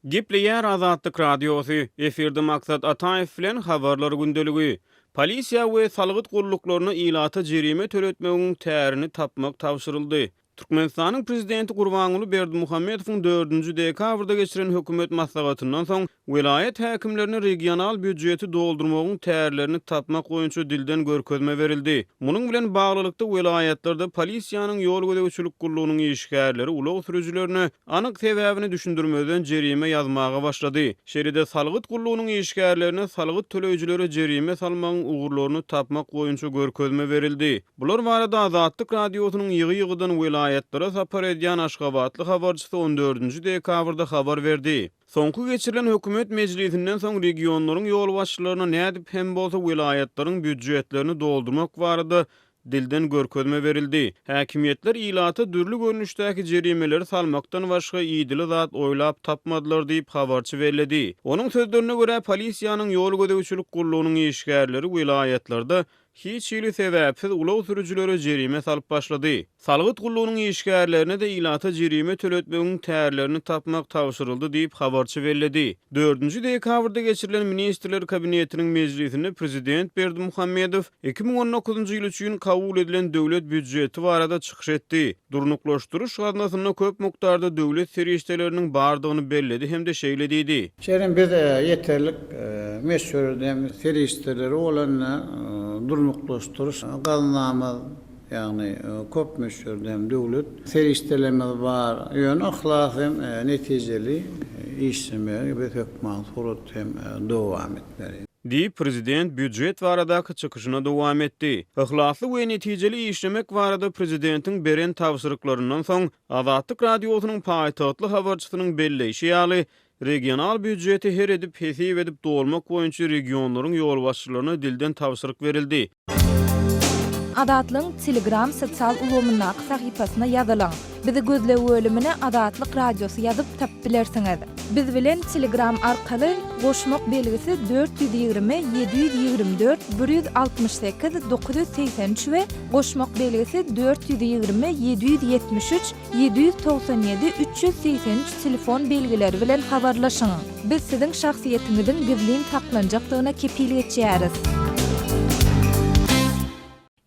Gepleýär Azatlyk Radiosu. Eferde maksat Ataýew bilen habarlar gündeligi. Polisiýa we salgyt guruluklaryna ilata jerime töretmegiň tärini tapmak tawşyryldy. Türkmenistanyň prezidenti Gurbanuly Berdimuhammedowyň 4-nji dekabrda geçiren hökümet maslahatyndan soň vilayet häkimlerine regional büdjeti doldurmagyň tärlerini tapmak boýunça dilden görkezme berildi. Munyň bilen baglylykda vilayetlerde polisiýanyň ýol gödäwçilik gurulunyň işgärleri ulag sürüjilerini anyk sebäbini düşündirmeden jerime ýazmaga başlady. Şeride salgyt gurulunyň işgärlerine salgyt töleýjilere jerime salmagyň ugurlaryny tapmak boýunça görkezme berildi. Bular barada Azatlyk Radiosynyň ýygy-ýygydan vilayetlere sapar edýän Aşgabatly habarçysy 14-nji dekabrda habar berdi. Soňky geçirilen hökümet meclisinden soň regionlaryň ýol başçylaryna nädip hem bolsa vilayetleriň büdjetlerini doldurmak barada dilden görkezme berildi. Häkimetler ilata dürli görnüşdäki jerimeleri salmakdan başga ýygyly zat oýlap tapmadylar diýip habarçy bellädi. Onuň sözlerine görä polisiýanyň ýol gödäwçilik gurulunyň işgärleri vilayetlerde hiç ýyly sebäpsiz ulag sürüjilere jerime salyp başlady. Salgyt gurulunyň işgärlerine de ilata jerime töletmegiň tärlerini tapmak tawşyryldy diýip habarçy bellädi. 4-nji dekabrda geçirilen ministrler kabinetiniň meclisinde prezident Berdimuhammedow 2019-njy ýyl üçin kabul edilen döwlet büdjeti barada çykyş etdi. Durnuklaşdyryş gaznasyna köp mukdarda döwlet serişdeleriniň bardygyny belledi hem de şeýle diýdi. Şeýle biz ýeterlik meşhur serişdeleri bolanna durnuklaşdyryş gaznamy yani köp meşhur döwlet serişdelerimiz bar. Ýöne ahlasym netijeli işlemi we hökümet surat hem dowam etmeli. Prezident büdjet baradaky çykyşyna dowam etdi. Ihlasly we netijeli işlemek barada prezidentiň beren tawşyryklaryndan soň Azatlyk Radiosynyň paýtagtly habarçysynyň belleýişi ýaly regional büdjeti her edip hesip edip dolmak boýunça regionlaryň ýol başçylaryna dilden tawşyryk berildi. Adatlyň Telegram sosial ulgamynyň sahypasyna ýazylaň. Bizi gözle bölümine Azatlyk Radiosu ýazyp tap bilersiňiz. Biz bilen Telegram arkaly goşmak belgisi 420 724 168 983 we goşmak belgisi 420 773 797 383 telefon belgileri bilen habarlaşyň. Biz siziň şahsiýetiňiziň gizlin saklanjakdygyna kepillik etýäris.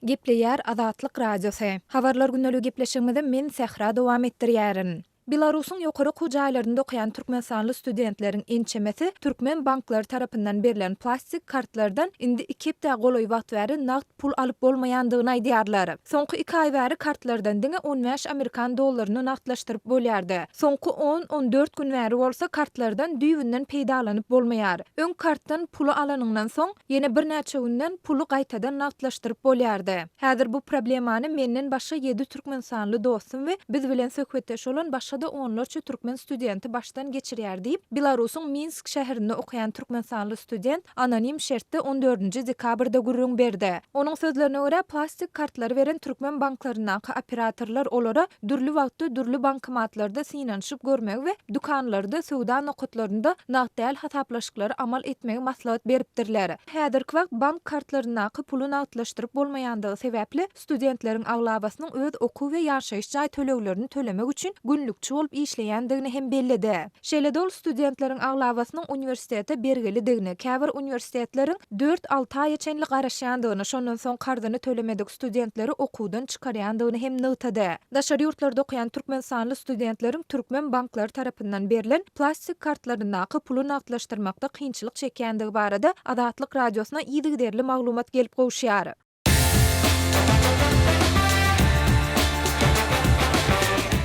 Gepleýär Azatlyk Radiosu. Habarlar günnälik gepleşigimizde men Sehra dowam etdirýärin. Belarusyň ýokary hujaýlarynda okuyan türkmensanly studentleriň ençemesi türkmen banklary tarapyndan berilen plastik kartlardan indi 2 hepde goloý wagt bäri nagt pul alyp bolmaýandygyny aýdýarlar. Soňky 2 aý bäri kartlardan diňe 15 Amerikan dollaryny nagtlaşdyryp bolýardy. Soňky 10-14 gün bäri bolsa kartlardan düýbünden peýdalanyp bolmaýar. Öň kartdan pulu alanyňdan soň ýene bir näçe günden pulu gaýtadan nagtlaşdyryp bolýardy. Häzir bu problemany menden başga 7 türkmensanly dostum we biz bilen söhbetdeş bolan başga da onlarca türkmen studenti baştan geçirýär diýip Belarusyň Minsk şäherinde okuyan türkmensanly student anonim şertde 14-nji dekabrda gurrun berdi. Onuň sözlerine görä plastik kartlary beren türkmen banklarynyň operatorlar olara dürli wagtda dürli bankomatlarda synanyşyp görmek we dukanlarda sowda nokatlarynda nagdäl hasaplaşyklary amal etmegi maslahat beripdirler. Häzirki wagt bank kartlarynyň pulunu nagtlaşdyryp bolmaýandygy sebäpli studentleriň aglabasynyň öz oku we ýaşaýyş jaý töleglerini tölemek üçin günlük bolup işleýändigini hem bellidi. Şeýle studentleriň aglabasynyň uniwersitete bergilidigini, käbir uniwersitetleriň 4-6 aý içenlik garaşýandygyny, şondan soň kardyny tölemedik studentleri okuwdan çykarýandygyny hem nöwtady. Daşary ýurtlarda okuyan türkmen sanly studentleriň türkmen banklary tarapyndan berilen plastik kartlaryny pulu nagtlaşdyrmakda kynçylyk çekýändigi barada Azatlyk Radiosyna ýygy maglumat gelip gowşýar.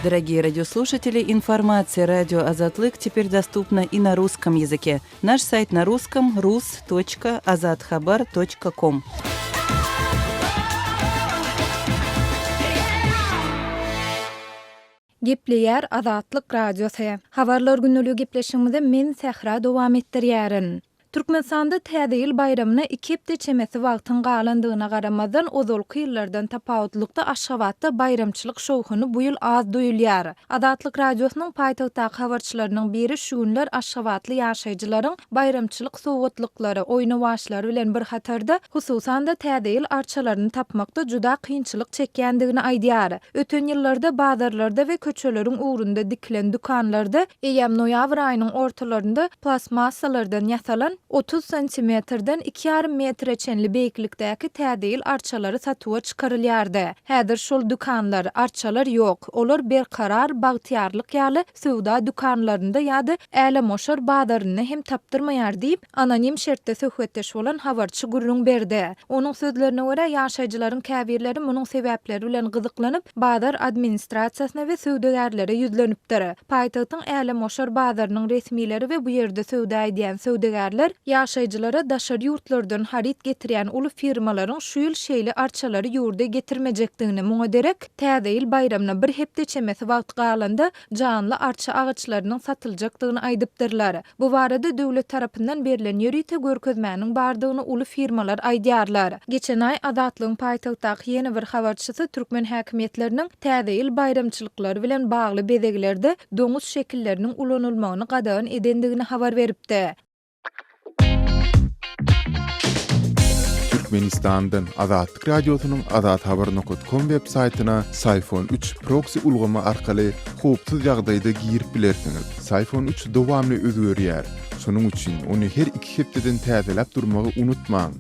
Дорогие радиослушатели, информация «Радио Азатлык» теперь доступна и на русском языке. Наш сайт на русском – rus.azatxabar.com. Gepleýär Azatlyk Radiosu. Habarlar günnälik gepleşigimizde men Sehra dowam etdirýärin. Türkmenistanda täze ýyl bayramyna 2 hepde çemesi wagtyň galandygyna garamazdan ozalky ýyllardan tapawutlykda Aşgabatda bayramçylyk şowhuny bu ýyl az duýulýar. Adatlyk radiosynyň paýtagtdaky habarçylarynyň biri şu günler Aşgabatly ýaşaýjylaryň bayramçylyk sowgatlyklary, oýna başlary bilen bir hatarda hususan da täze ýyl arçalaryny tapmakda juda kynçylyk çekýändigini aýdýar. Öten ýyllarda bazarlarda we köçeleriň ugrunda dikilen dukanlarda eýem noýabr aýynyň ortalarynda plasmasalardan ýasalan 30 santimetrden 2,5 metre çenli beýiklikdäki täze ýyl arçalary satywa çykarylýardy. Häzir şol dukanlar, arçalar ýok. Olar berkarar bagtyarlyk ýaly sowda dukanlarynda ýa-da älemoşar bazaryny hem tapdyrmaýar diýip anonim şertde söhbetdeş bolan habarçy gurrun berdi. Onuň sözlerine görä ýaşaýjylaryň käbirleri munyň sebäpleri bilen gyzyklanyp bazar administrasiýasyna we söwdegärlere ýüzlenipdir. Paýtagtyň älemoşar bazarynyň resmileri we bu ýerde söwda edýän söwdegärler ýaşaýjylara daşary ýurtlardan harit getirýän uly firmalaryň şu ýyl şeýle arçalary ýurda getirmejekdigini muňa derek, täze ýyl bayramyna bir hepde çemesi wagt galanda canly arça agaçlarynyň satyljakdygyny aýdypdyrlar. Bu barada döwlet tarapyndan berilen ýörite görkezmäniň bardygyny uly firmalar aýdýarlar. Geçen aý Adatlygyň paýtagtdaky ýene bir habarçysy türkmen häkimetleriniň täze ýyl bayramçylyklary bilen bagly bedeglerde doňuz şekilleriniň ulanylmagyny gadagan edendigini habar beripdi. Türkmenistan'dan Azatlyk Radiosynyň azathabar.com web saytyna Sayfon 3 proxy ulgama arkaly howpsuz ýagdaýda girip bilersiňiz. Sayfon 3 dowamly özgörýär. Şonuň üçin ony her 2 hepdeden täzelep durmagy unutmaň.